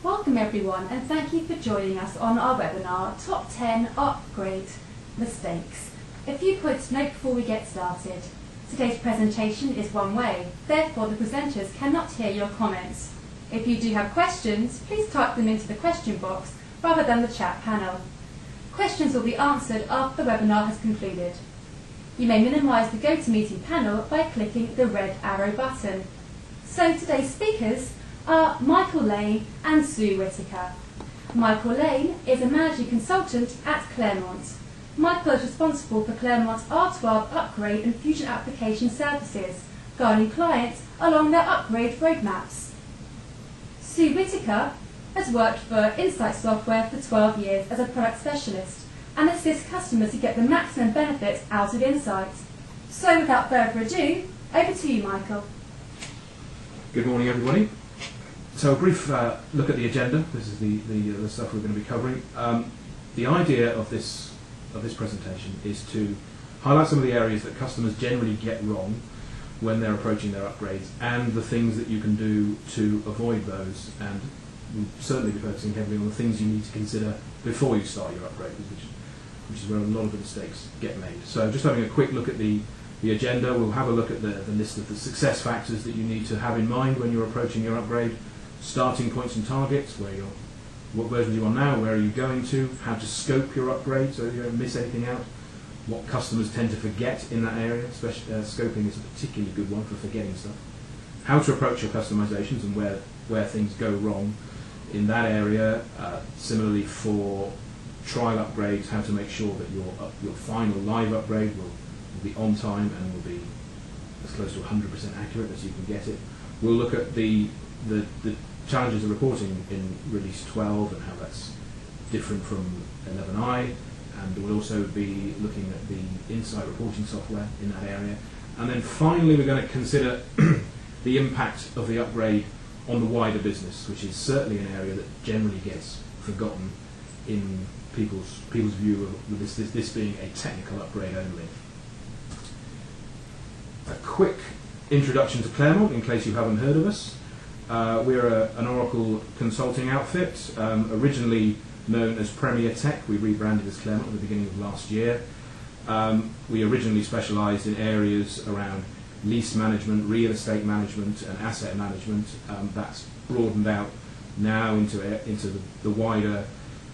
Welcome everyone, and thank you for joining us on our webinar, Top 10 Upgrade Mistakes. A few points to note before we get started. Today's presentation is one way, therefore the presenters cannot hear your comments. If you do have questions, please type them into the question box rather than the chat panel. Questions will be answered after the webinar has concluded. You may minimise the GoToMeeting panel by clicking the red arrow button. So today's speakers are Michael Lane and Sue Whittaker. Michael Lane is a managing consultant at Claremont. Michael is responsible for Claremont's R12 upgrade and fusion application services, guiding clients along their upgrade roadmaps. Sue Whittaker has worked for Insight Software for 12 years as a product specialist and assists customers to get the maximum benefits out of Insight. So without further ado, over to you, Michael. Good morning, everybody. So a brief look at the agenda. This is the stuff we're going to be covering. The idea of this presentation is to highlight some of the areas that customers generally get wrong when they're approaching their upgrades, and the things that you can do to avoid those, and we'll certainly be focusing heavily on the things you need to consider before you start your upgrade, which is where a lot of the mistakes get made. So just having a quick look at the agenda, we'll have a look at the list of the success factors that you need to have in mind when you're approaching your upgrade, starting points and targets, what version are you on now, where are you going to, how to scope your upgrade so you don't miss anything out, what customers tend to forget in that area, especially scoping is a particularly good one for forgetting stuff, how to approach your customizations and where things go wrong in that area, similarly for trial upgrades, how to make sure that your final live upgrade will be on time and will be as close to 100% accurate as you can get it. We'll look at the challenges of reporting in release 12 and how that's different from 11i, and we'll also be looking at the Insight reporting software in that area. And then finally we're going to consider the impact of the upgrade on the wider business, which is certainly an area that generally gets forgotten in people's view of this being a technical upgrade only. A quick introduction to Claremont, in case you haven't heard of us. We're an Oracle consulting outfit, originally known as Premier Tech. We rebranded as Claremont at the beginning of last year. We originally specialised in areas around lease management, real estate management and asset management. That's broadened out now into the wider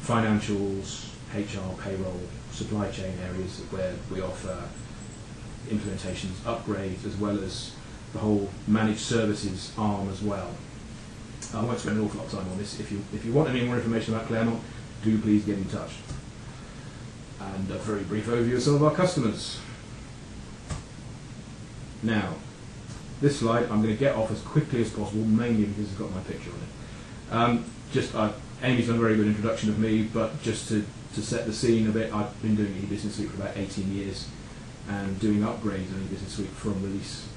financials, HR, payroll, supply chain areas where we offer implementations, upgrades, as well as the whole managed services arm as well. I won't spend an awful lot of time on this. If you want any more information about Claremont, do please get in touch. And a very brief overview of some of our customers. Now, this slide I'm going to get off as quickly as possible, mainly because it's got my picture on it. Amy's done a very good introduction of me, but just to set the scene a bit, I've been doing E-Business Suite for about 18 years and doing upgrades on E-Business Suite from release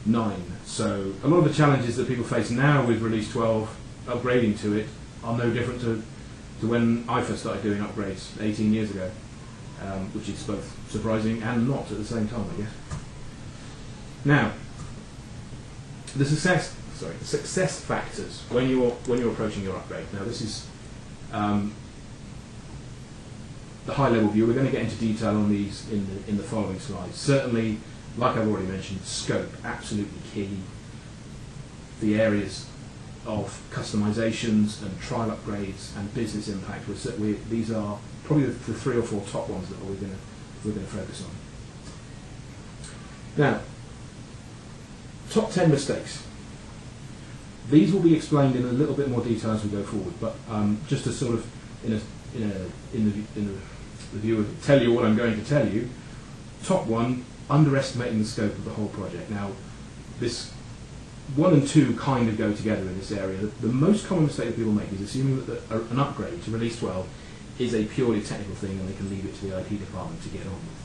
9. So a lot of the challenges that people face now with release 12, upgrading to it, are no different to when I first started doing upgrades 18 years ago, which is both surprising and not at the same time, I guess. Now, the success factors when you're approaching your upgrade. Now, this is the high-level view. We're going to get into detail on these in the following slides. Certainly, like I've already mentioned, scope, absolutely key. The areas of customizations and trial upgrades and business impact. These are probably the 3 or 4 top ones that we're going to focus on. Now, top 10 mistakes. These will be explained in a little bit more detail as we go forward, but just to sort of in the view of tell you what I'm going to tell you. Top 1, underestimating the scope of the whole project. Now, this 1 and 2 kind of go together in this area. The most common mistake that people make is assuming that an upgrade to release 12 is a purely technical thing and they can leave it to the IT department to get on with.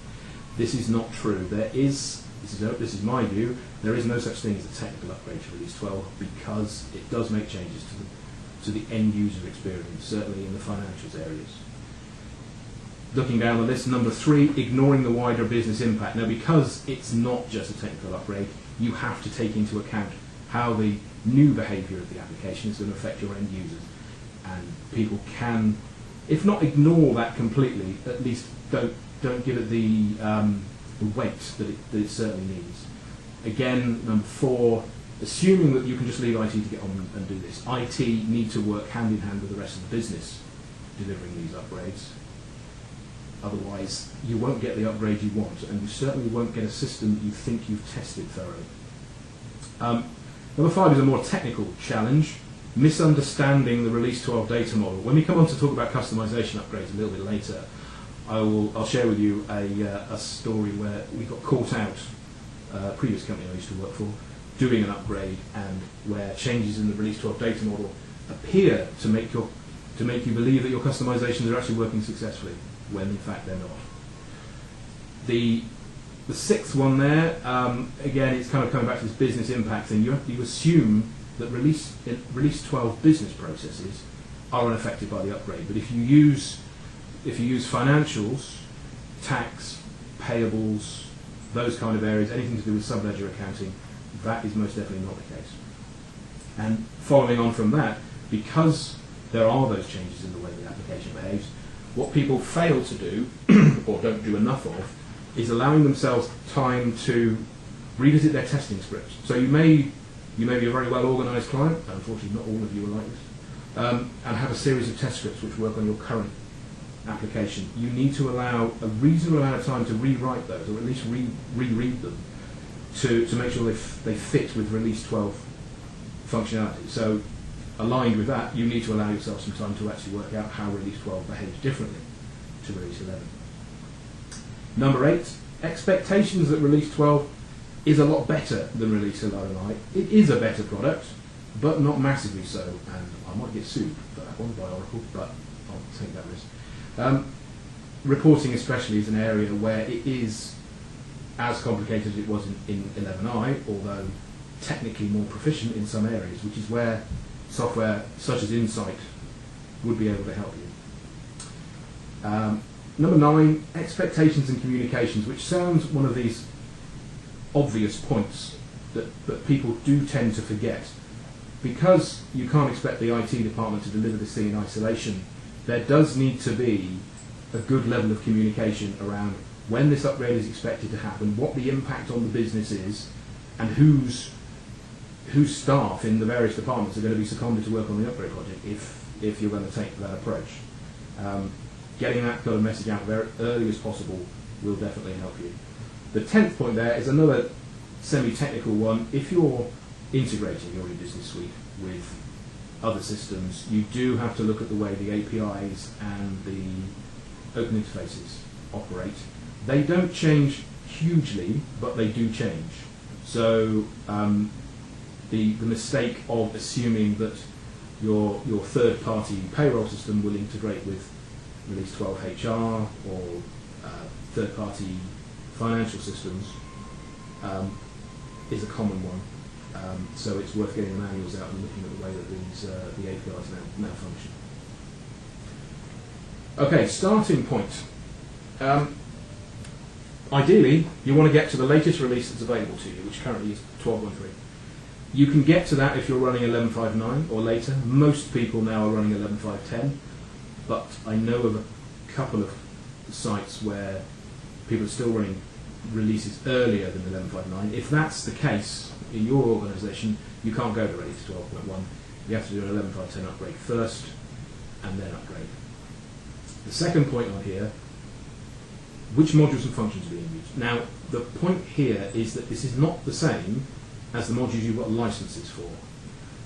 This is not true. This is my view, there is no such thing as a technical upgrade to release 12 because it does make changes to the end user experience, certainly in the financials areas. Looking down the list, number 3, ignoring the wider business impact. Now, because it's not just a technical upgrade, you have to take into account how the new behaviour of the application is going to affect your end users. and people can, if not ignore that completely, at least don't give it the weight that it certainly needs. Again, number 4, assuming that you can just leave IT to get on and do this. IT need to work hand in hand with the rest of the business delivering these upgrades. Otherwise, you won't get the upgrade you want, and you certainly won't get a system that you think you've tested thoroughly. Number 5 is a more technical challenge, misunderstanding the Release 12 data model. When we come on to talk about customization upgrades a little bit later, I'll share with you a story where we got caught out, a previous company I used to work for, doing an upgrade, and where changes in the Release 12 data model appear to make you believe that your customizations are actually working successfully, when in fact they're not. The 6th one there, again, it's kind of coming back to this business impact thing. You assume that Release 12 business processes are unaffected by the upgrade, but if you use financials, tax, payables, those kind of areas, anything to do with subledger accounting, that is most definitely not the case. And following on from that, because there are those changes in the way the application behaves, what people fail to do, or don't do enough of, is allowing themselves time to revisit their testing scripts. So you may be a very well organised client, unfortunately not all of you are like this, and have a series of test scripts which work on your current application. You need to allow a reasonable amount of time to rewrite those, or at least reread them, to make sure they fit with Release 12 functionality. So aligned with that, you need to allow yourself some time to actually work out how Release 12 behaves differently to Release 11. Number 8, expectations that Release 12 is a lot better than Release 11i. It is a better product, but not massively so, and I might get sued for that one by Oracle, but I'll take that risk. Reporting especially is an area where it is as complicated as it was in 11i, although technically more proficient in some areas, which is where software such as Insight would be able to help you. Number 9, expectations and communications, which sounds one of these obvious points that people do tend to forget. Because you can't expect the IT department to deliver this thing in isolation, there does need to be a good level of communication around when this upgrade is expected to happen, what the impact on the business is, and whose staff in the various departments are going to be seconded to work on the upgrade project if you're going to take that approach. Getting that kind of message out very early as possible will definitely help you. The 10th point there is another semi-technical one. If you're integrating your e-business suite with other systems, you do have to look at the way the APIs and the open interfaces operate. They don't change hugely, but they do change. So the mistake of assuming that your third-party payroll system will integrate with Release 12 HR or third-party financial systems is a common one. So it's worth getting the manuals out and looking at the way that the APIs now function. Okay, starting point. Ideally, you want to get to the latest release that's available to you, which currently is 12.3. You can get to that if you're running 11.5.9 or later. Most people now are running 11.5.10, but I know of a couple of sites where people are still running releases earlier than 11.5.9. If that's the case in your organisation, you can't go directly to 12.1. You have to do an 11.5.10 upgrade first, and then upgrade. The second point on here, which modules and functions are being used. Now, the point here is that this is not the same as the modules you've got licenses for.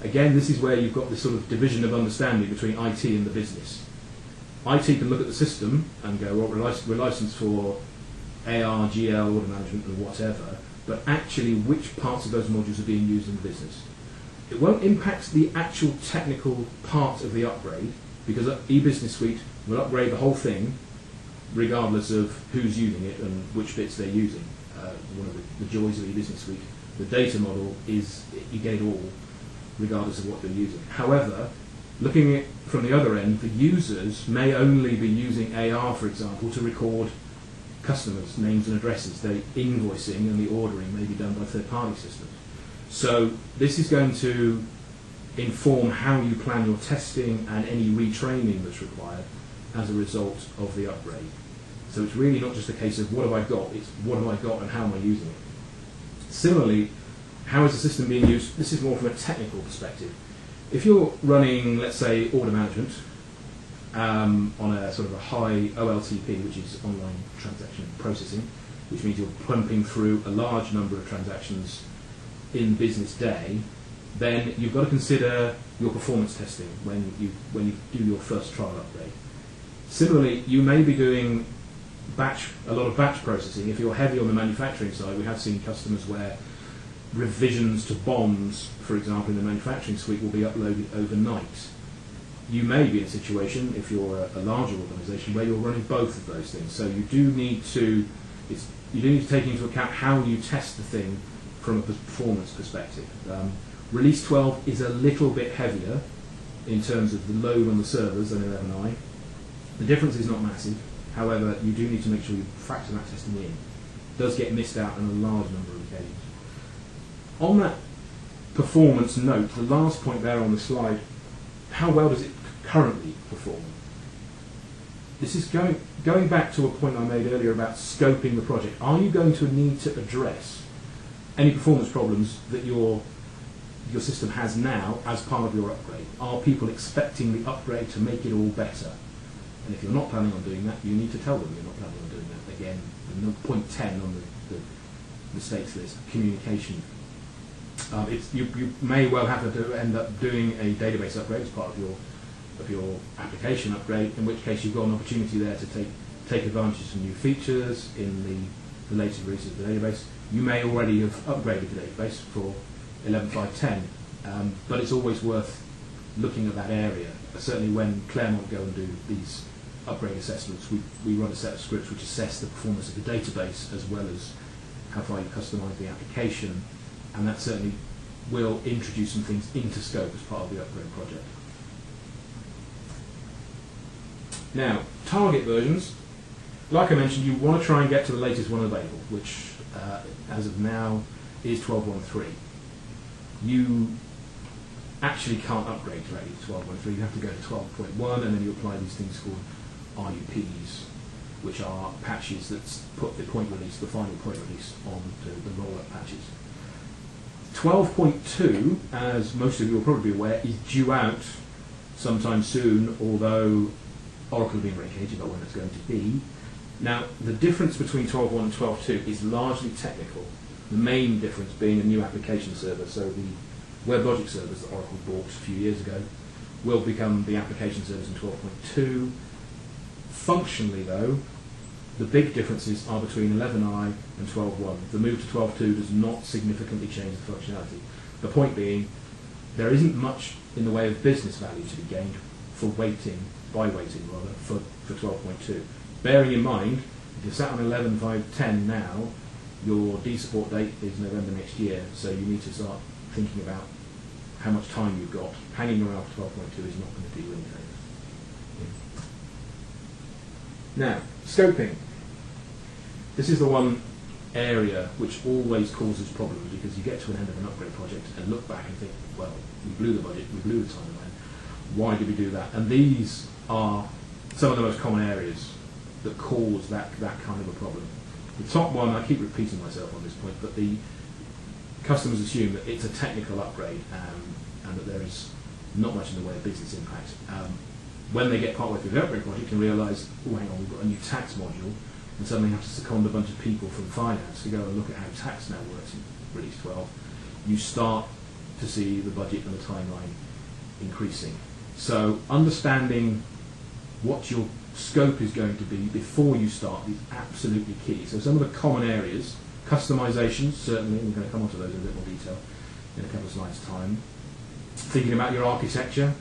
Again, this is where you've got this sort of division of understanding between IT and the business. IT can look at the system and go, well, we're licensed for AR, GL, order management, and whatever, but actually which parts of those modules are being used in the business. It won't impact the actual technical part of the upgrade, because e-business suite will upgrade the whole thing regardless of who's using it and which bits they're using. One of the joys of e-business suite, the data model is you get it all regardless of what they're using. However, looking at it from the other end, the users may only be using AR, for example, to record customers' names and addresses. The invoicing and the ordering may be done by third-party systems. So this is going to inform how you plan your testing and any retraining that's required as a result of the upgrade. So it's really not just a case of what have I got, it's what have I got and how am I using it. Similarly, how is the system being used? This is more from a technical perspective. If you're running, let's say, order management on a sort of a high OLTP, which is online transaction processing, which means you're pumping through a large number of transactions in business day, then you've got to consider your performance testing when you do your first trial upgrade. Similarly, you may be doing a lot of batch processing. If you're heavy on the manufacturing side, we have seen customers where revisions to bonds, for example, in the manufacturing suite will be uploaded overnight. You may be in a situation, if you're a larger organisation, where you're running both of those things. So you do need to take into account how you test the thing from a performance perspective. Release 12 is a little bit heavier in terms of the load on the servers than 11i. The difference is not massive. However, you do need to make sure you factor that testing in. It does get missed out on a large number of occasions. On that performance note, the last point there on the slide, how well does it currently perform? This is going back to a point I made earlier about scoping the project. Are you going to need to address any performance problems that your system has now as part of your upgrade? Are people expecting the upgrade to make it all better? And if you're not planning on doing that, you need to tell them you're not planning on doing that. Again, point 10 on the mistakes list, communication. You may well have to end up doing a database upgrade as part of your application upgrade, in which case you've got an opportunity there to take advantage of some new features in the latest releases of the database. You may already have upgraded the database for 11.5.10, but it's always worth looking at that area. Certainly when Claremont go and do these upgrade assessments, we run a set of scripts which assess the performance of the database as well as how far you customize the application, and that certainly will introduce some things into scope as part of the upgrade project. Now, target versions. Like I mentioned, you want to try and get to the latest one available, which as of now is 12.1.3. You actually can't upgrade directly to 12.1.3. You have to go to 12.1, and then you apply these things called RUPs, which are patches that put the point release, the final point release, onto the roll-up patches. 12.2, as most of you will probably be aware, is due out sometime soon, although Oracle have been very cagey about when it's going to be. Now, the difference between 12.1 and 12.2 is largely technical. The main difference being a new application server. So the WebLogic servers that Oracle bought a few years ago will become the application servers in 12.2. Functionally, though, the big differences are between 11i and 12.1. The move to 12.2 does not significantly change the functionality. The point being, there isn't much in the way of business value to be gained for waiting for 12.2. Bearing in mind, if you're sat on 11.5.10 now, your D-support date is November next year, so you need to start thinking about how much time you've got. Hanging around for 12.2 is not going to do you any favours. Now, scoping. This is the one area which always causes problems, because you get to an end of an upgrade project and look back and think, well, we blew the budget, we blew the timeline, why did we do that? And these are some of the most common areas that cause that kind of a problem. The top one, I keep repeating myself on this point, but the customers assume that it's a technical upgrade and that there is not much in the way of business impact. When they get partway through the upgrade project and realise, oh hang on, we've got a new tax module, and suddenly have to second a bunch of people from finance to go and look at how tax now works in Release 12, you start to see the budget and the timeline increasing. So understanding what your scope is going to be before you start is absolutely key. So some of the common areas, customizations, certainly, we're going to come on to those in a bit more detail in a couple of slides' time. Thinking about your architecture,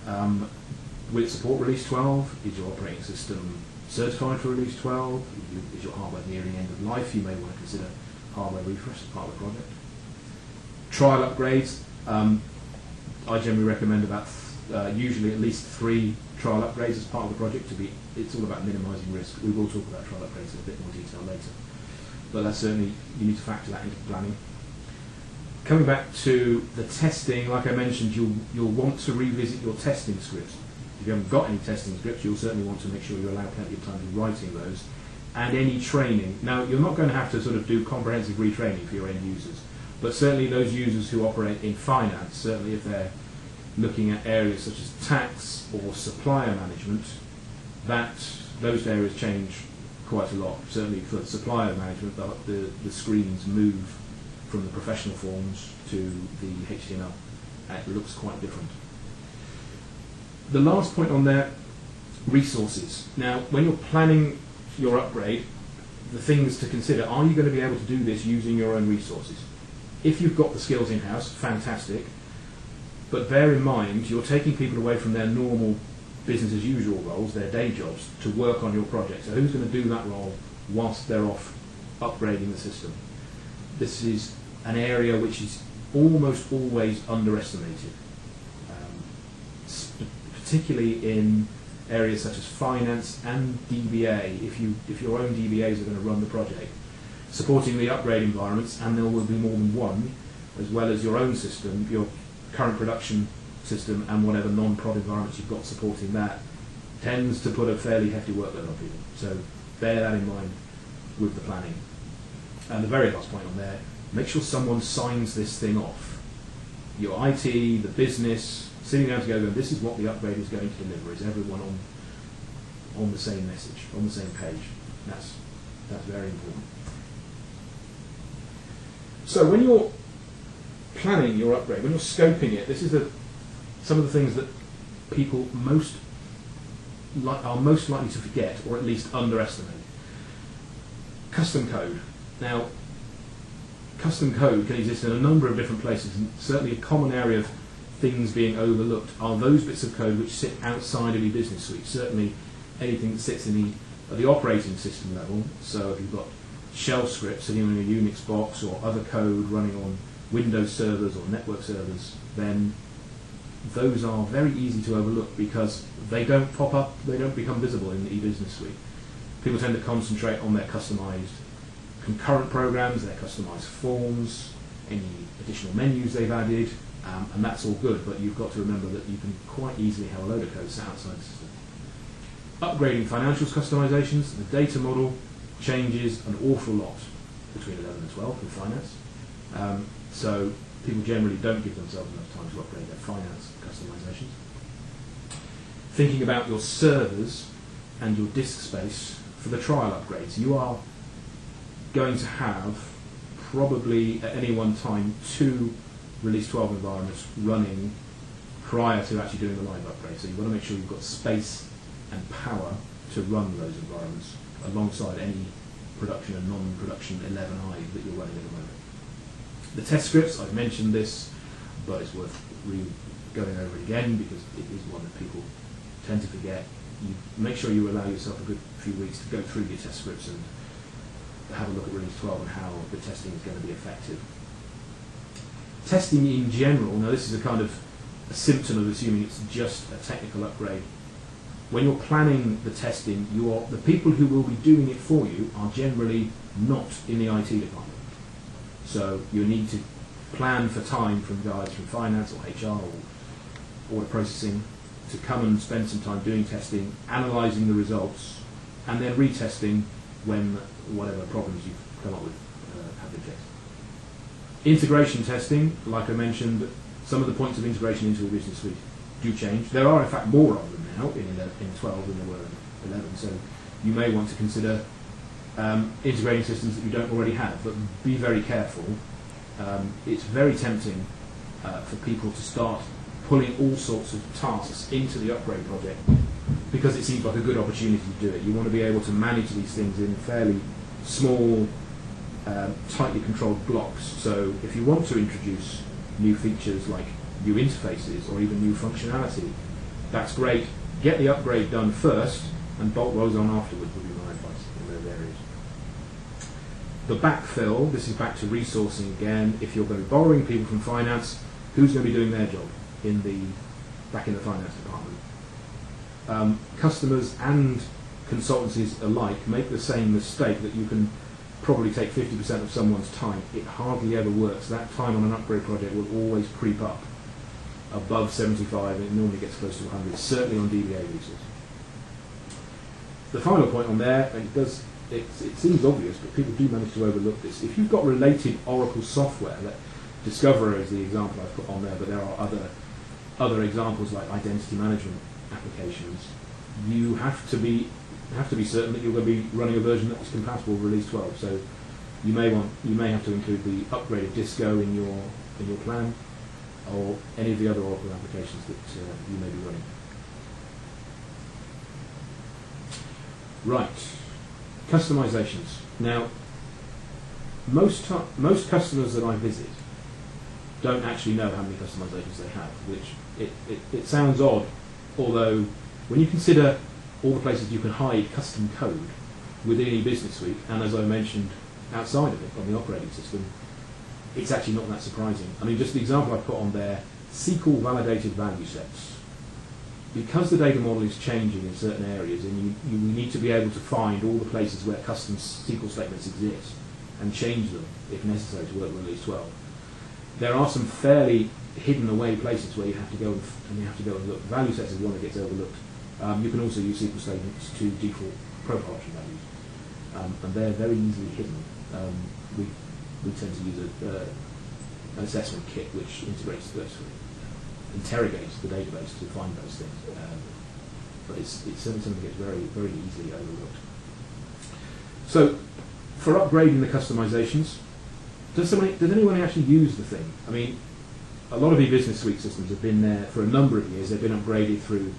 will it support Release 12? Is your operating system certified for Release 12? Is your hardware nearing end of life? You may want to consider hardware refresh as part of the project. Trial upgrades, I generally recommend about usually at least 3 trial upgrades as part of the project. It's all about minimising risk. We will talk about trial upgrades in a bit more detail later, but that's certainly, you need to factor that into planning. Coming back to the testing, like I mentioned, you'll want to revisit your testing scripts. If you haven't got any testing scripts, you'll certainly want to make sure you allow plenty of time to writing those. And any training. Now, you're not going to have to sort of do comprehensive retraining for your end users, but certainly those users who operate in finance, certainly if they're looking at areas such as tax or supplier management, those areas change quite a lot. Certainly for supplier management, the screens move from the professional forms to the HTML. It looks quite different. The last point on there, resources. Now, when you're planning your upgrade, the things to consider: are you going to be able to do this using your own resources? If you've got the skills in-house, fantastic, but bear in mind you're taking people away from their normal business as usual roles, their day jobs, to work on your project. So who's going to do that role whilst they're off upgrading the system? This is an area which is almost always underestimated, particularly in areas such as finance and DBA. If your own DBAs are going to run the project, supporting the upgrade environments, and there will be more than one, as well as your own system, your current production system, and whatever non-prod environments you've got supporting that, tends to put a fairly hefty workload on people. So bear that in mind with the planning. And the very last point on there, make sure someone signs this thing off. Your IT, the business, sitting down together, and this is what the upgrade is going to deliver. Is everyone on the same message, on the same page? That's very important. So when you're planning your upgrade, when you're scoping it, this is some of the things that people are most likely to forget, or at least underestimate. Custom code. Now, custom code can exist in a number of different places, and certainly a common area of things being overlooked are those bits of code which sit outside of e-business suite. Certainly anything that sits at the operating system level. So if you've got shell scripts sitting on a Unix box, or other code running on Windows servers or network servers, then those are very easy to overlook because they don't pop up, they don't become visible in the e-business suite. People tend to concentrate on their customized concurrent programs, their customized forms, any additional menus they've added, and that's all good, but you've got to remember that you can quite easily have a load of code sat outside the system. Upgrading financials customizations, the data model changes an awful lot between 11 and 12 with finance. So people generally don't give themselves enough time to upgrade their finance customizations. Thinking about your servers and your disk space for the trial upgrades, you are going to have probably at any one time 2 Release 12 environments running prior to actually doing the live upgrade. So you've got to make sure you've got space and power to run those environments alongside any production and non-production 11i that you're running at the moment. The test scripts, I've mentioned this, but it's worth going over it again because it is one that people tend to forget. You make sure you allow yourself a good few weeks to go through your test scripts and have a look at Release 12 and how the testing is going to be effective. Testing in general, now this is a kind of a symptom of assuming it's just a technical upgrade. When you're planning the testing, the people who will be doing it for you are generally not in the IT department. So you need to plan for time from guys from finance or HR or order processing to come and spend some time doing testing, analysing the results, and then retesting when whatever problems you've come up with have been fixed. Integration testing, like I mentioned, some of the points of integration into a business suite do change. There are in fact more of them now in 12 than there were in 11, so you may want to consider integrating systems that you don't already have, but be very careful. It's very tempting for people to start pulling all sorts of tasks into the upgrade project because it seems like a good opportunity to do it. You want to be able to manage these things in fairly small, tightly controlled blocks. So if you want to introduce new features like new interfaces or even new functionality, that's great. Get the upgrade done first and bolt those on afterwards would be my advice in those areas. The backfill, this is back to resourcing again. If you're going to be borrowing people from finance, who's going to be doing their job back in the finance department? Customers and consultancies alike make the same mistake that you can probably take 50% of someone's time. It hardly ever works. That time on an upgrade project will always creep up above 75, and it normally gets close to 100, certainly on DBA leases. The final point on there, and it seems obvious, but people do manage to overlook this. If you've got related Oracle software, that Discoverer is the example I've put on there, but there are other examples like identity management applications, you have to be certain that you're going to be running a version that is compatible with release 12. So you may have to include the upgraded Disco in your plan, or any of the other Oracle applications that you may be running. Right, customizations. Now, most customers that I visit don't actually know how many customizations they have, which it sounds odd, although when you consider all the places you can hide custom code within E-Business Suite, and as I mentioned, outside of it on the operating system, it's actually not that surprising. I mean, just the example I put on there, SQL validated value sets. Because the data model is changing in certain areas, and you need to be able to find all the places where custom SQL statements exist and change them if necessary to work with release 12. There are some fairly hidden away places where you have to go and look. Value sets is one that gets overlooked. You can also use SQL statements to default profile option values, and they're very easily hidden. We tend to use an assessment kit which interrogates the database to find those things, but it's certainly something that gets very, very easily overlooked. So, for upgrading the customizations, does anyone actually use the thing? I mean, a lot of E-Business Suite systems have been there for a number of years. They've been upgraded through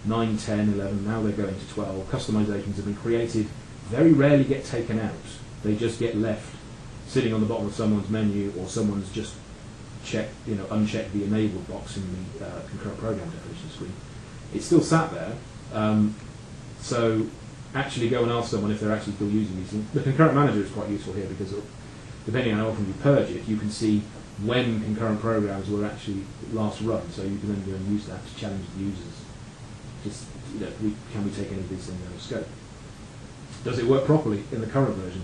9, 10, 11, now they're going to 12. Customizations have been created, very rarely get taken out. They just get left sitting on the bottom of someone's menu, or someone's just unchecked the enabled box in the concurrent program definition screen. It's still sat there, so actually go and ask someone if they're actually still using these things. The concurrent manager is quite useful here, because depending on how often you purge it, you can see when concurrent programs were actually last run, so you can then go and use that to challenge the users. Just, can we take any of these things out of scope? Does it work properly in the current version?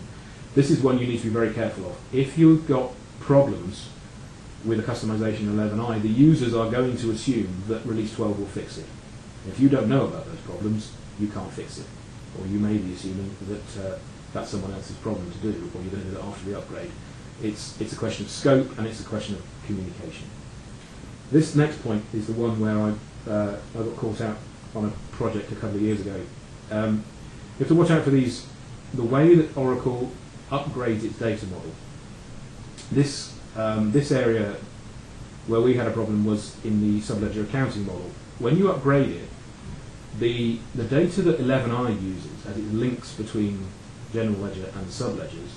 This is one you need to be very careful of. If you've got problems with a customization 11i, the users are going to assume that release 12 will fix it. If you don't know about those problems, you can't fix it. Or you may be assuming that that's someone else's problem to do, or you're going to do it after the upgrade. It's a question of scope, and it's a question of communication. This next point is the one where I got caught out on a project a couple of years ago. You have to watch out for these. The way that Oracle upgrades its data model. This area where we had a problem was in the subledger accounting model. When you upgrade it, the data that 11i uses, as it links between general ledger and subledgers,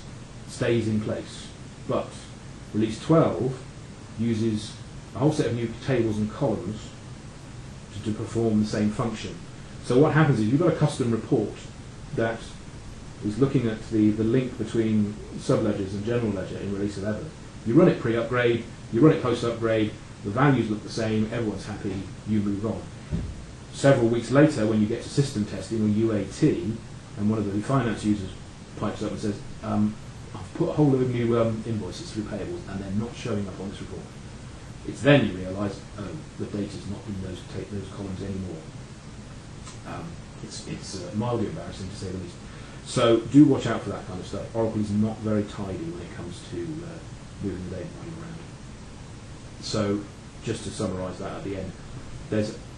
stays in place. But release 12 uses a whole set of new tables and columns to perform the same function. So what happens is you've got a custom report that is looking at the link between subledgers and general ledger in release 11. You run it pre-upgrade, you run it post-upgrade, the values look the same, everyone's happy, you move on. Several weeks later, when you get to system testing or UAT, and one of the finance users pipes up and says, I've put a whole load of new invoices through payables and they're not showing up on this report. It's then you realise, the data's not in those columns anymore. It's mildly embarrassing to say the least. So do watch out for that kind of stuff. Oracle is not very tidy when it comes to moving the data model around. So just to summarise that at the end,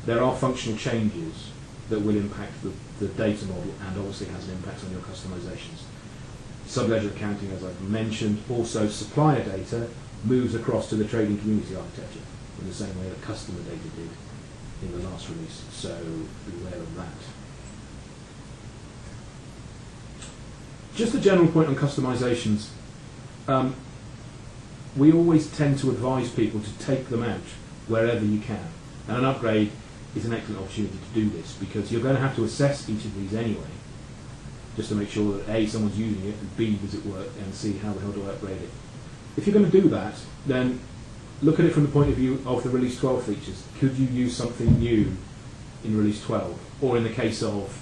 there are functional changes that will impact the data model, and obviously has an impact on your customizations. Subledger accounting, as I've mentioned, also supplier data moves across to the trading community architecture in the same way that customer data did in the last release. So beware of that. Just a general point on customizations. We always tend to advise people to take them out wherever you can. And an upgrade is an excellent opportunity to do this, because you're going to have to assess each of these anyway, just to make sure that A, someone's using it, and B, does it work, and C, how the hell do I upgrade it. If you're going to do that, then look at it from the point of view of the release 12 features. Could you use something new in release 12? Or in the case of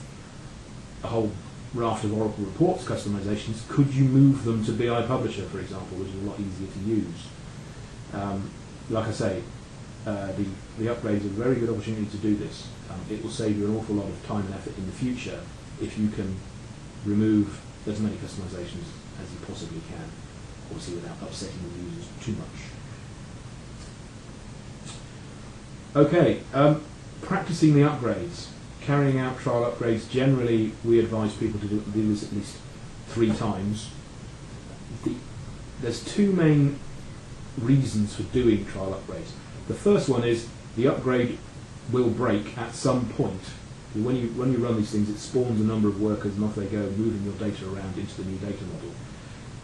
a whole raft of Oracle reports customizations, could you move them to BI Publisher, for example, which is a lot easier to use? Like I say, the upgrade is a very good opportunity to do this. It will save you an awful lot of time and effort in the future if you can remove as many customizations as you possibly can, obviously without upsetting the users too much. Okay, practicing the upgrades. Carrying out trial upgrades, generally we advise people to do this at least 3 times. There's 2 main reasons for doing trial upgrades. The first one is the upgrade will break at some point. When you run these things, it spawns a number of workers and off they go, moving your data around into the new data model.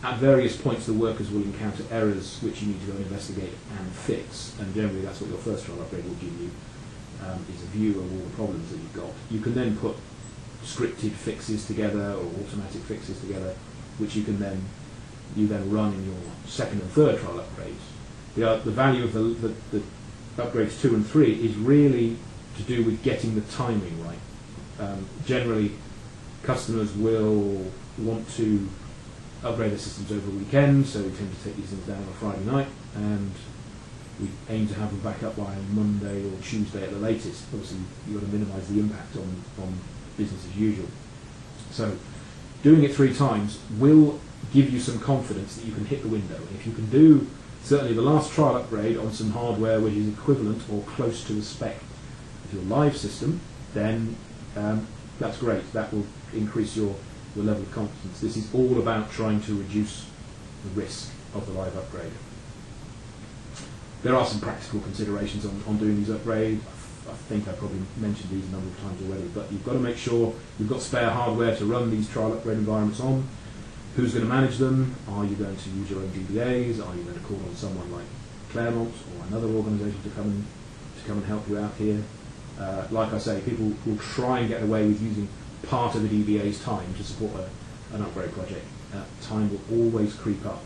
At various points the workers will encounter errors which you need to go and investigate and fix, and generally that's what your first trial upgrade will give you. Is a view of all the problems that you've got. You can then put scripted fixes together or automatic fixes together, which you then run in your second and third trial upgrades. The value of the upgrades 2 and 3 is really to do with getting the timing right. Generally, customers will want to upgrade their systems over the weekend, so we tend to take these things down on a Friday night, and we aim to have them back up by Monday or Tuesday at the latest. Obviously, you've got to minimise the impact on business as usual. So, doing it 3 times will give you some confidence that you can hit the window. And if you can do certainly the last trial upgrade on some hardware which is equivalent or close to the spec of your live system, then that's great. That will increase your level of confidence. This is all about trying to reduce the risk of the live upgrade. There are some practical considerations on doing these upgrades. I think I probably mentioned these a number of times already, but you've got to make sure you've got spare hardware to run these trial upgrade environments on. Who's going to manage them? Are you going to use your own DBAs? Are you going to call on someone like Claremont or another organisation to come and help you out here? Like I say, people will try and get away with using part of a DBA's time to support an upgrade project. Time will always creep up.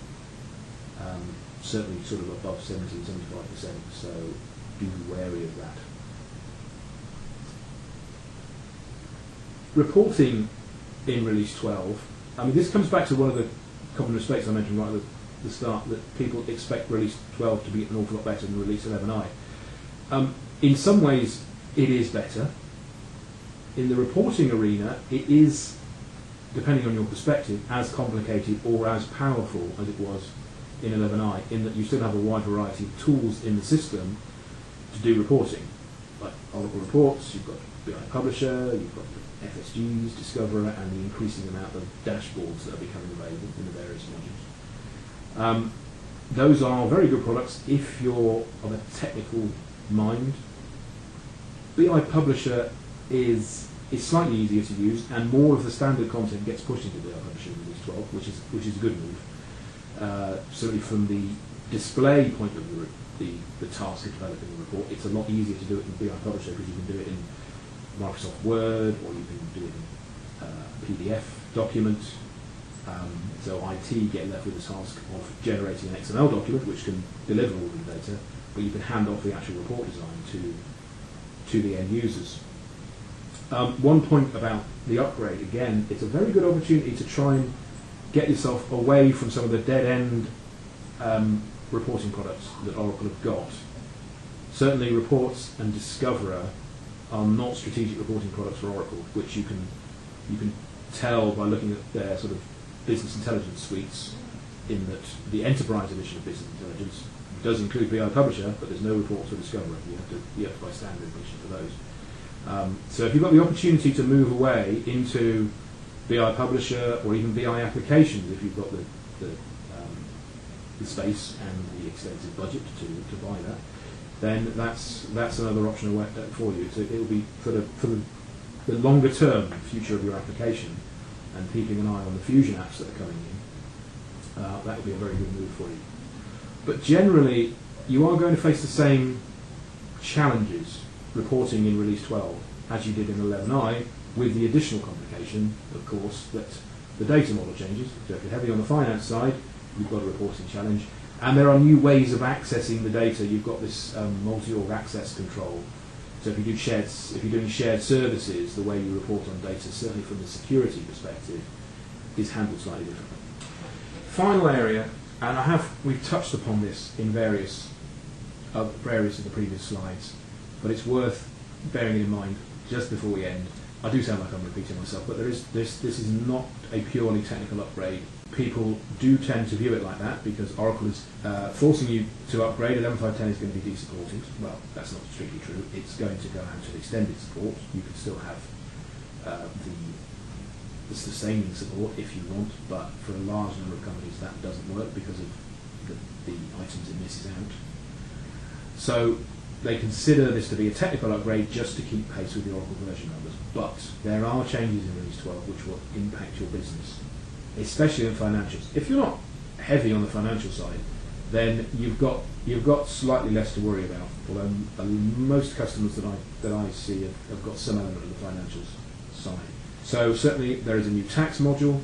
Certainly sort of above 70-75%, so be wary of that. Reporting in Release 12, I mean this comes back to one of the common mistakes I mentioned right at the start, that people expect Release 12 to be an awful lot better than Release 11i. In some ways it is better. In the reporting arena it is, depending on your perspective, as complicated or as powerful as it was in 11i, in that you still have a wide variety of tools in the system to do reporting, like Oracle Reports, you've got BI Publisher, you've got the FSGs, Discoverer, and the increasing amount of dashboards that are becoming available in the various modules. Those are very good products if you're of a technical mind. BI Publisher is slightly easier to use, and more of the standard content gets pushed into BI Publisher in Release 12, which is a good move. Certainly from the display point of view, the task of developing a report, it's a lot easier to do it in BI Publisher because you can do it in Microsoft Word, or you can do it in a PDF document. So IT get left with the task of generating an XML document which can deliver all the data, but you can hand off the actual report design to the end users. One point about the upgrade, again, it's a very good opportunity to try and get yourself away from some of the dead-end reporting products that Oracle have got. Certainly Reports and Discoverer are not strategic reporting products for Oracle, which you can tell by looking at their sort of business intelligence suites, in that the enterprise edition of business intelligence does include BI Publisher, but there's no Reports or Discoverer. You have to buy standard edition for those. So if you've got the opportunity to move away into BI Publisher or even BI applications, if you've got the space and the extensive budget to buy that, then that's another option for you. So it'll be for the longer term future of your application, and keeping an eye on the Fusion apps that are coming in. That will be a very good move for you. But generally, you are going to face the same challenges reporting in Release 12 as you did in 11i, with the additional complication, of course, that the data model changes. So if you're heavy on the finance side, you've got a reporting challenge, and there are new ways of accessing the data. You've got this multi-org access control, So if you're doing shared services, the way you report on data, certainly from the security perspective, is handled slightly differently. Final area, and we've touched upon this in various of the previous slides, but it's worth bearing it in mind just before we end. I do sound like I'm repeating myself, but this is not a purely technical upgrade. People do tend to view it like that because Oracle is forcing you to upgrade. 11.5.10 is going to be de-supported. Well, that's not strictly true. It's going to go out to extended support. You can still have the sustaining support if you want, but for a large number of companies that doesn't work because of the items it misses out. So they consider this to be a technical upgrade just to keep pace with the Oracle version numbers. But there are changes in Release 12 which will impact your business, especially in financials. If you're not heavy on the financial side, then you've got slightly less to worry about. Although most customers that I see have got some element of the financials side. So certainly there is a new tax module,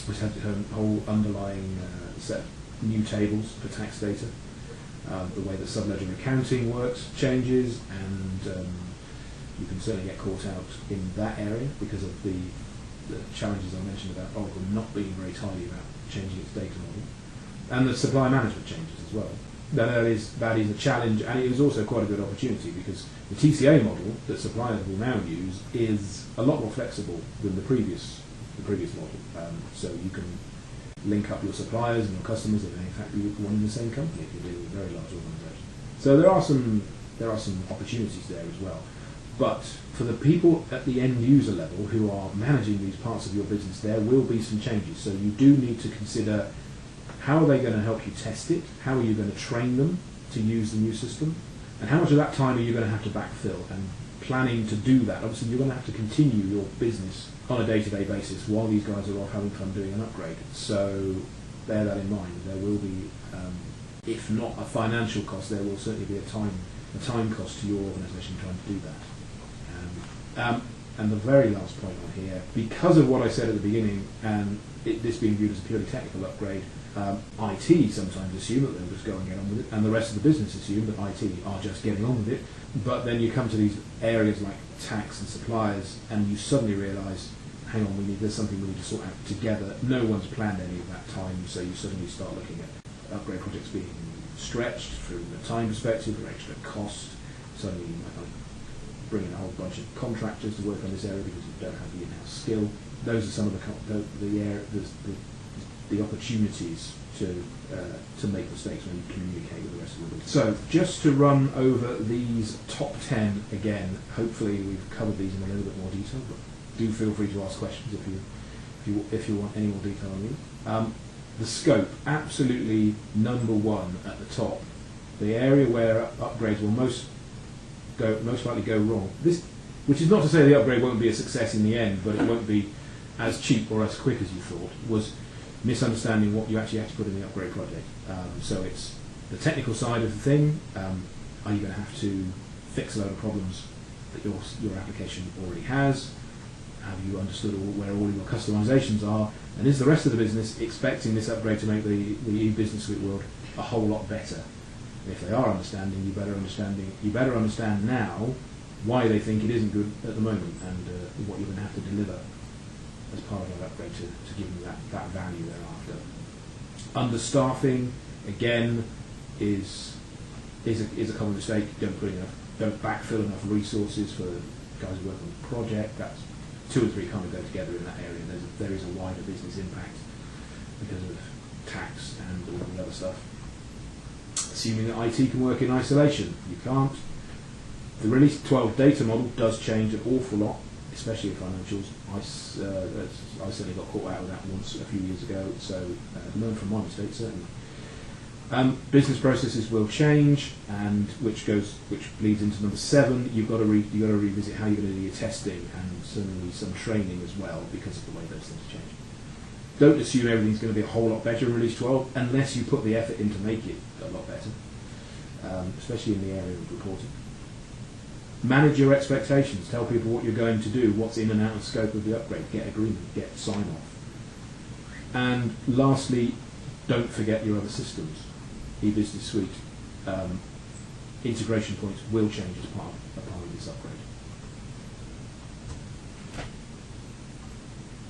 which has a whole underlying set of new tables for tax data. The way that subledger accounting works changes, and you can certainly get caught out in that area because of the challenges I mentioned about Oracle not being very tidy about changing its data model, and the supply management changes as well. That is a challenge, and it is also quite a good opportunity because the TCA model that suppliers will now use is a lot more flexible than the previous model. So you can link up your suppliers and your customers if they in fact be one in the same company if you're dealing with very large organisations. So there are some opportunities there as well. But for the people at the end user level who are managing these parts of your business, there will be some changes. So you do need to consider how are they going to help you test it, how are you going to train them to use the new system, and how much of that time are you going to have to backfill, and planning to do that. Obviously you're going to have to continue your business on a day-to-day basis while these guys are off having fun doing an upgrade. So bear that in mind. There will be, if not a financial cost, there will certainly be a time cost to your organisation trying to do that. And the very last point on here, because of what I said at the beginning, and this being viewed as a purely technical upgrade, IT sometimes assume that they'll just go and get on with it, and the rest of the business assume that IT are just getting on with it. But then you come to these areas like tax and suppliers, and you suddenly realise, hang on, there's something we need to sort out together. No one's planned any of that time, so you suddenly start looking at upgrade projects being stretched from a time perspective or extra cost. Suddenly you might bring in a whole bunch of contractors to work on this area because you don't have the in-house skill. Those are some of the opportunities to make mistakes when you communicate with the rest of the business. So just to run over these top 10 again, hopefully we've covered these in a little bit more detail, but do feel free to ask questions if you want any more detail on these. The scope, absolutely number one at the top. The area where upgrades will most likely go wrong. This, which is not to say the upgrade won't be a success in the end, but it won't be as cheap or as quick as you thought, was misunderstanding what you actually have to put in the upgrade project. So it's the technical side of the thing. Are you going to have to fix a load of problems that your application already has? Have you understood where all your customizations are? And is the rest of the business expecting this upgrade to make the E-Business Suite world a whole lot better? And if they are understanding, you better understand now why they think it isn't good at the moment, and what you're going to have to deliver as part of that upgrade to give them that value thereafter. Understaffing, again, is a common mistake. Don't backfill enough resources for guys who work on the project. That's two or three kind of go together in that area. There is a wider business impact because of tax and all the other stuff. Assuming that IT can work in isolation, you can't. The Release 12 data model does change an awful lot, especially in financials. I certainly got caught out with that once a few years ago, so learn from my mistakes certainly. Business processes will change, and which leads into number 7. You've got to revisit how you're going to do your testing, and certainly some training as well because of the way those things change. Don't assume everything's going to be a whole lot better in Release 12 unless you put the effort in to make it a lot better, especially in the area of reporting. Manage your expectations. Tell people what you're going to do, what's in and out of scope of the upgrade. Get agreement, get sign-off. And lastly, don't forget your other systems. E-Business Suite integration points will change as part of this upgrade.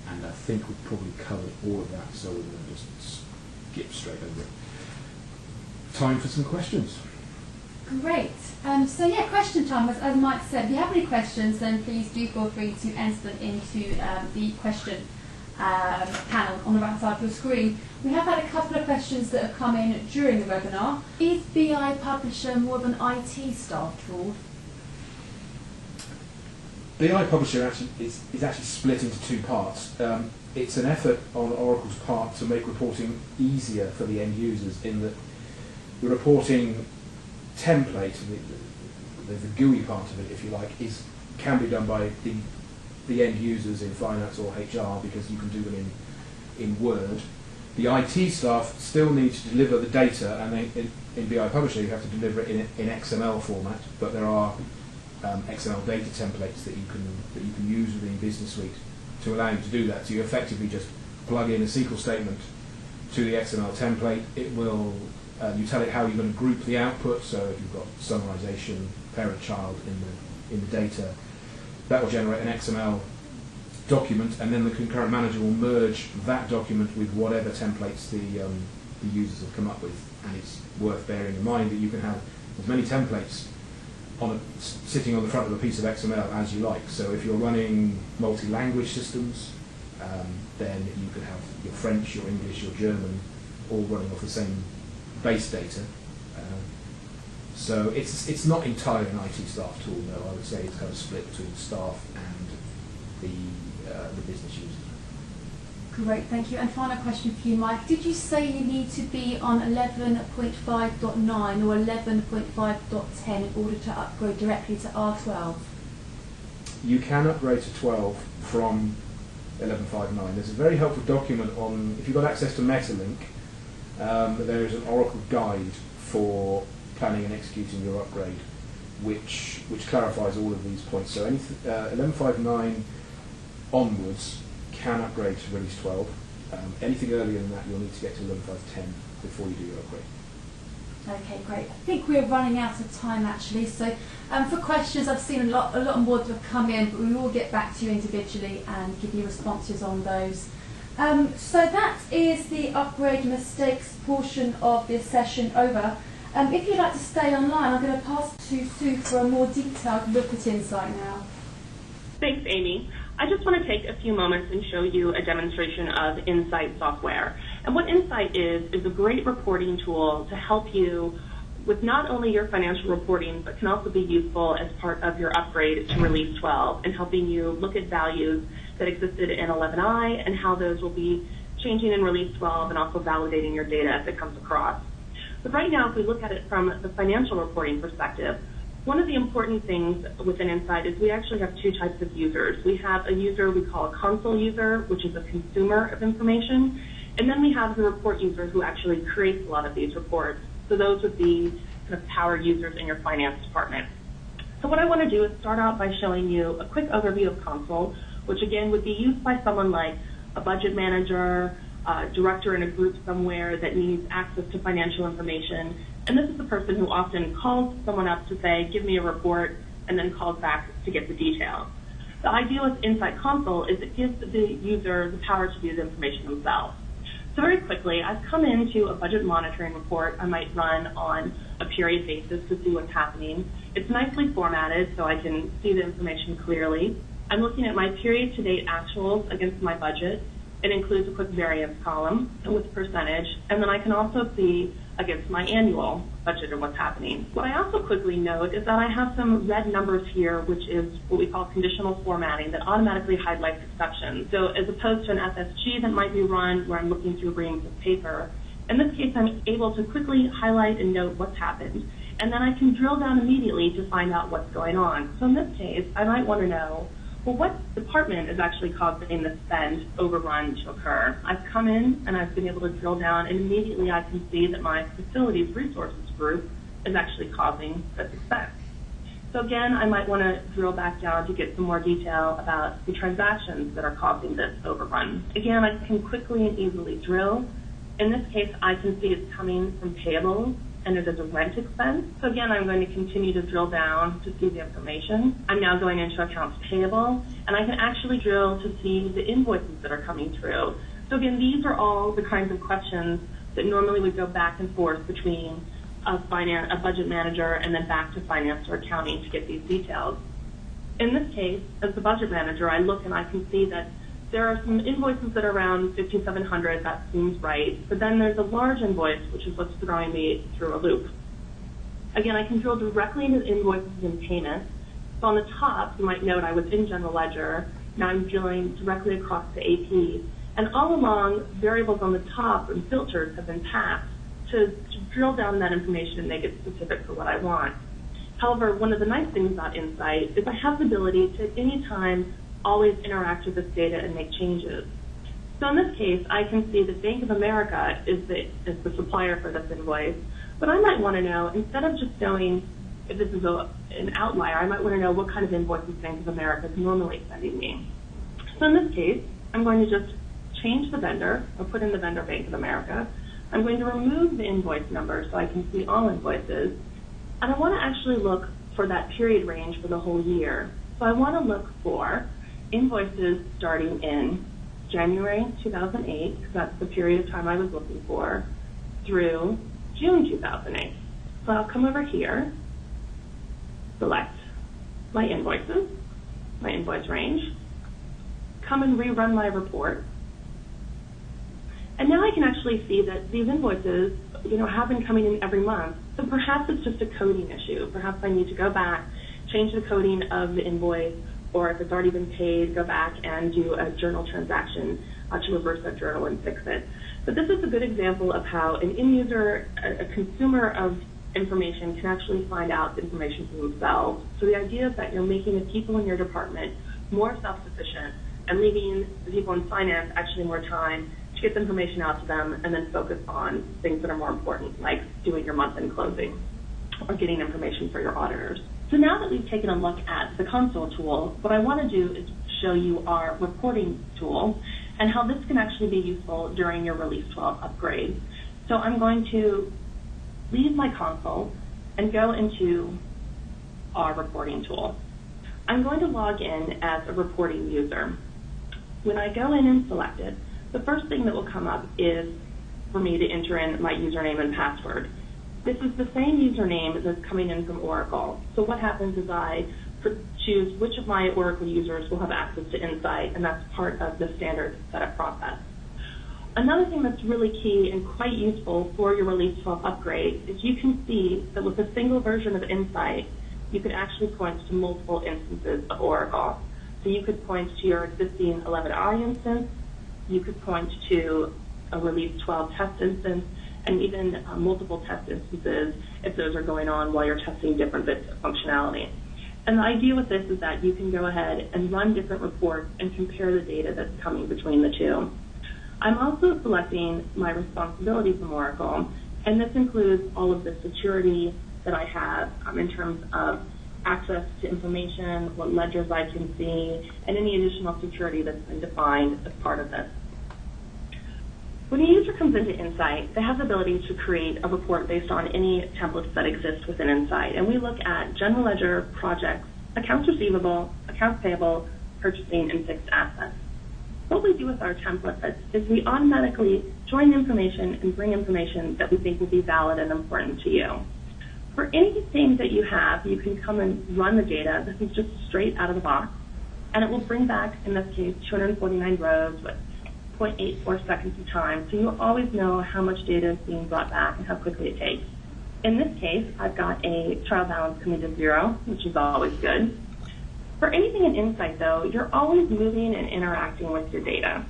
And I think we've probably covered all of that, so we're going to just skip straight over it. Time for some questions. Great. So yeah, question time. As Mike said, if you have any questions, then please do feel free to enter them into the question panel on the right side of your screen. We have had a couple of questions that have come in during the webinar. Is BI Publisher more of an IT staff tool? BI Publisher is actually split into two parts. It's an effort on Oracle's part to make reporting easier for the end users, in that the reporting template, the GUI part of it, if you like, can be done by the end users in finance or HR, because you can do them in Word. The IT staff still need to deliver the data, and in BI Publisher you have to deliver it in XML format, but there are XML data templates that you can use within Business Suite to allow you to do that. So you effectively just plug in a SQL statement to the XML template. It will you tell it how you're going to group the output. So if you've got summarization, parent-child in the data, that will generate an XML document, and then the concurrent manager will merge that document with whatever templates the users have come up with. And it's worth bearing in mind that you can have as many templates sitting on the front of a piece of XML as you like. So if you're running multi-language systems, then you could have your French, your English, your German all running off the same base data. So it's not entirely an IT staff tool, though. I would say it's kind of split between staff and the business users. Great, thank you. And final question for you, Mike. Did you say you need to be on 11.5.9 or 11.5.10 in order to upgrade directly to R12? You can upgrade to 12 from 11.5.9. There's a very helpful document on, if you've got access to MetaLink, there is an Oracle guide for planning and executing your upgrade, which clarifies all of these points. So 11.5.9 onwards can upgrade to release 12. Anything earlier than that, you'll need to get to 11.5.10 before you do your upgrade. Okay, great. I think we're running out of time, actually. So for questions, I've seen a lot more that have come in, but we will get back to you individually and give you responses on those. So that is the upgrade mistakes portion of this session over. If you'd like to stay online, I'm going to pass to Sue for a more detailed look at Insight now. Thanks, Amy. I just want to take a few moments and show you a demonstration of Insight software. And what Insight is a great reporting tool to help you with not only your financial reporting, but can also be useful as part of your upgrade to Release 12 and helping you look at values that existed in 11i and how those will be changing in Release 12 and also validating your data as it comes across. But right now, if we look at it from the financial reporting perspective, one of the important things within Insight is we actually have two types of users. We have a user we call a console user, which is a consumer of information, and then we have the report user who actually creates a lot of these reports. So those would be kind of power users in your finance department. So what I want to do is start out by showing you a quick overview of console, which again would be used by someone like a budget manager, a director in a group somewhere that needs access to financial information. And this is the person who often calls someone up to say, give me a report, and then calls back to get the details. The idea with Insight Console is it gives the user the power to view the information themselves. So very quickly, I've come into a budget monitoring report I might run on a period basis to see what's happening. It's nicely formatted so I can see the information clearly. I'm looking at my period-to-date actuals against my budget. It includes a quick variance column with percentage, and then I can also see against my annual budget or what's happening. What I also quickly note is that I have some red numbers here, which is what we call conditional formatting that automatically highlights exceptions. So as opposed to an FSG that might be run where I'm looking through reams of paper, in this case I'm able to quickly highlight and note what's happened. And then I can drill down immediately to find out what's going on. So in this case, I might want to know, well, what department is actually causing the spend overrun to occur? I've come in and I've been able to drill down, and immediately I can see that my facilities resources group is actually causing this expense. So again, I might want to drill back down to get some more detail about the transactions that are causing this overrun. Again, I can quickly and easily drill. In this case, I can see it's coming from payables and it is a rent expense. So again, I'm going to continue to drill down to see the information. I'm now going into accounts payable, and I can actually drill to see the invoices that are coming through. So again, these are all the kinds of questions that normally would go back and forth between a budget manager and then back to finance or accounting to get these details. In this case, as the budget manager, I look and I can see that there are some invoices that are around $5,700, that seems right, but then there's a large invoice, which is what's throwing me through a loop. Again, I can drill directly into invoices and payments. So on the top, you might note I was in General Ledger, now I'm drilling directly across to AP, and all along, variables on the top and filters have been passed to drill down that information and make it specific for what I want. However, one of the nice things about Insight is I have the ability to, at any time, always interact with this data and make changes. So in this case, I can see that Bank of America is the supplier for this invoice, but I might want to know, instead of just knowing if this is an outlier, I might want to know what kind of invoices Bank of America is normally sending me. So in this case, I'm going to just change the vendor, or put in the vendor Bank of America. I'm going to remove the invoice number so I can see all invoices, and I want to actually look for that period range for the whole year. So I want to look for invoices starting in January 2008, because that's the period of time I was looking for, through June 2008. So I'll come over here, select my invoices, my invoice range, come and rerun my report. And now I can actually see that these invoices, have been coming in every month. So perhaps it's just a coding issue. Perhaps I need to go back, change the coding of the invoice, or if it's already been paid, go back and do a journal transaction to reverse that journal and fix it. But this is a good example of how an end user, a consumer of information, can actually find out the information for themselves. So the idea is that you're making the people in your department more self-sufficient and leaving the people in finance actually more time to get the information out to them and then focus on things that are more important, like doing your month-end closing or getting information for your auditors. So now that we've taken a look at the console tool, what I want to do is show you our reporting tool and how this can actually be useful during your Release 12 upgrade. So I'm going to leave my console and go into our reporting tool. I'm going to log in as a reporting user. When I go in and select it, the first thing that will come up is for me to enter in my username and password. This is the same username that's coming in from Oracle. So what happens is I choose which of my Oracle users will have access to Insight, and that's part of the standard setup process. Another thing that's really key and quite useful for your Release 12 upgrade is you can see that with a single version of Insight, you can actually point to multiple instances of Oracle. So you could point to your existing 11i instance, you could point to a Release 12 test instance, and even multiple test instances if those are going on while you're testing different bits of functionality. And the idea with this is that you can go ahead and run different reports and compare the data that's coming between the two. I'm also selecting my responsibility from Oracle, and this includes all of the security that I have in terms of access to information, what ledgers I can see, and any additional security that's been defined as part of this. When a user comes into Insight, they have the ability to create a report based on any templates that exist within Insight. And we look at general ledger, projects, accounts receivable, accounts payable, purchasing, and fixed assets. What we do with our templates is we automatically join information and bring information that we think will be valid and important to you. For anything that you have, you can come and run the data. This is just straight out of the box. And it will bring back, in this case, 249 rows with 0.84 seconds of time, so you always know how much data is being brought back and how quickly it takes. In this case, I've got a trial balance coming to 0, which is always good. For anything in Insight, though, you're always moving and interacting with your data.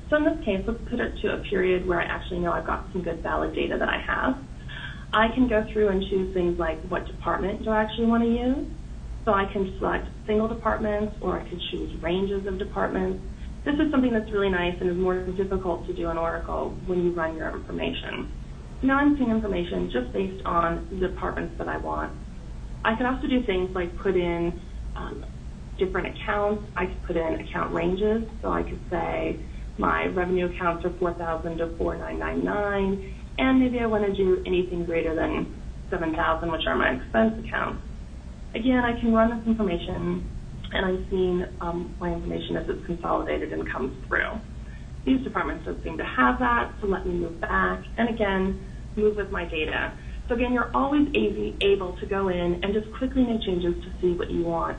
So in this case, let's put it to a period where I actually know I've got some good valid data that I have. I can go through and choose things like what department do I actually want to use. So I can select single departments, or I can choose ranges of departments. This is something that's really nice and is more difficult to do in Oracle when you run your information. Now I'm seeing information just based on the departments that I want. I can also do things like put in different accounts. I could put in account ranges. So I could say my revenue accounts are 4,000 to 4,999, and maybe I want to do anything greater than 7,000, which are my expense accounts. Again, I can run this information, and I'm seeing my information as it's consolidated and comes through. These departments don't seem to have that, so let me move back, and again, move with my data. So again, you're always able to go in and just quickly make changes to see what you want.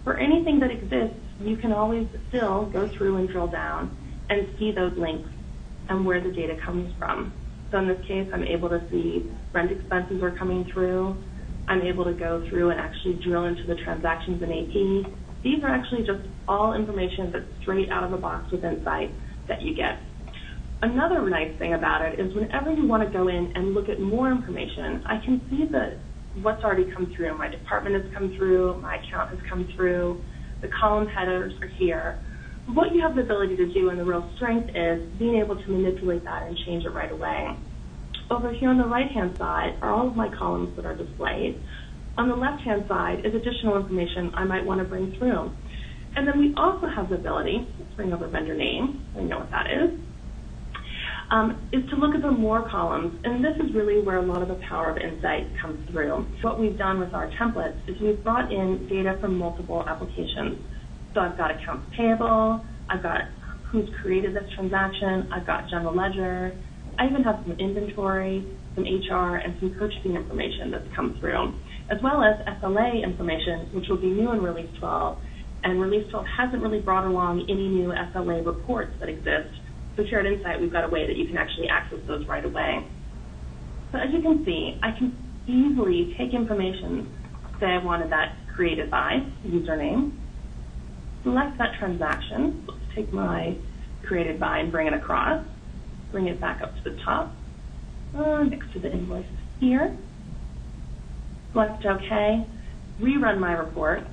For anything that exists, you can always still go through and drill down and see those links and where the data comes from. So in this case, I'm able to see rent expenses are coming through. I'm able to go through and actually drill into the transactions in AP. These are actually just all information that's straight out of the box with Insight that you get. Another nice thing about it is whenever you want to go in and look at more information, I can see that what's already come through. My department has come through, my account has come through, the column headers are here. What you have the ability to do, and the real strength, is being able to manipulate that and change it right away. Over here on the right-hand side are all of my columns that are displayed. On the left-hand side is additional information I might want to bring through. And then we also have the ability, let's bring over vendor name, so we know what that is to look at the more columns. And this is really where a lot of the power of Insight comes through. What we've done with our templates is we've brought in data from multiple applications. So I've got accounts payable, I've got who's created this transaction, I've got general ledger, I even have some inventory, some HR, and some purchasing information that's come through, as well as SLA information, which will be new in Release 12. And Release 12 hasn't really brought along any new SLA reports that exist. So here at Insight, we've got a way that you can actually access those right away. So as you can see, I can easily take information, say I wanted that created by username, select that transaction. Let's take my created by and bring it across, bring it back up to the top, next to the invoice here, select OK, rerun my report,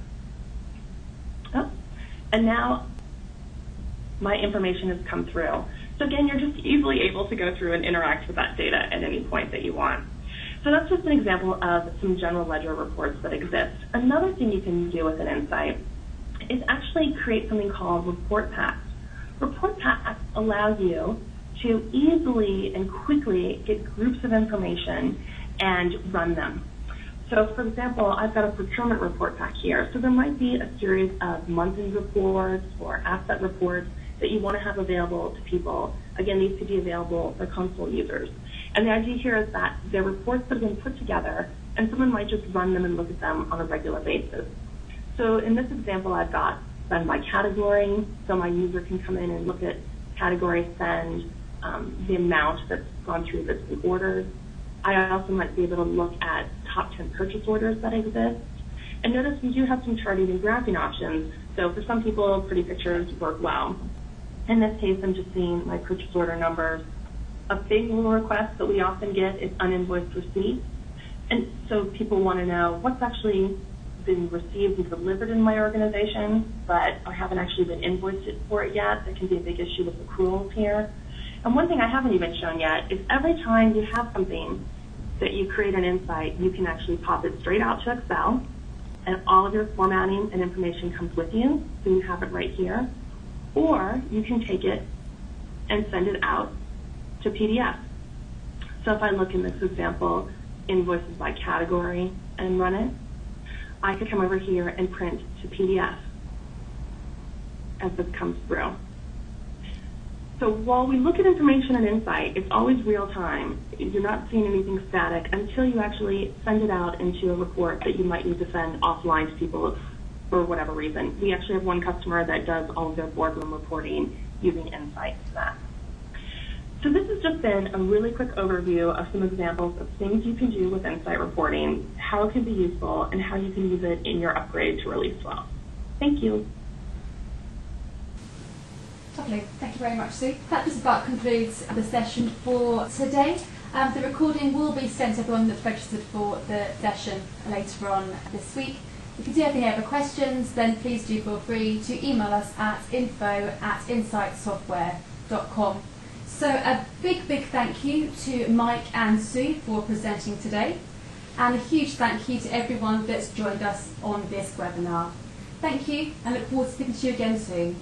and now my information has come through. So again, you're just easily able to go through and interact with that data at any point that you want. So that's just an example of some general ledger reports that exist. Another thing you can do with an Insight is actually create something called report packs. Report packs allow you to easily and quickly get groups of information and run them. So for example, I've got a procurement report pack here. So there might be a series of month-end reports or asset reports that you want to have available to people. Again, these could be available for console users. And the idea here is that they're reports that have been put together, and someone might just run them and look at them on a regular basis. So in this example, I've got spend by category, so my user can come in and look at category spend, the amount that's gone through that's been ordered. I also might be able to look at top 10 purchase orders that exist. And notice we do have some charting and graphing options. So for some people, pretty pictures work well. In this case, I'm just seeing my purchase order numbers. A big little request that we often get is uninvoiced receipts. And so people want to know what's actually been received and delivered in my organization, but I haven't actually been invoiced for it yet. There can be a big issue with accruals here. And one thing I haven't even shown yet is every time you have something that you create an Insight, you can actually pop it straight out to Excel, and all of your formatting and information comes with you, so you have it right here. Or you can take it and send it out to PDF. So if I look in this example, invoices by category, and run it, I could come over here and print to PDF as this comes through. So while we look at information in Insight, it's always real time. You're not seeing anything static until you actually send it out into a report that you might need to send offline to people for whatever reason. We actually have one customer that does all of their boardroom reporting using Insight for that. So this has just been a really quick overview of some examples of things you can do with Insight reporting, how it can be useful, and how you can use it in your upgrade to Release 12. Thank you. Lovely. Thank you very much, Sue. That just about concludes the session for today. The recording will be sent to everyone that's registered for the session later on this week. If you do have any other questions, then please do feel free to email us at info@insightsoftware.com. So a big thank you to Mike and Sue for presenting today, and a huge thank you to everyone that's joined us on this webinar. Thank you, and look forward to speaking to you again soon.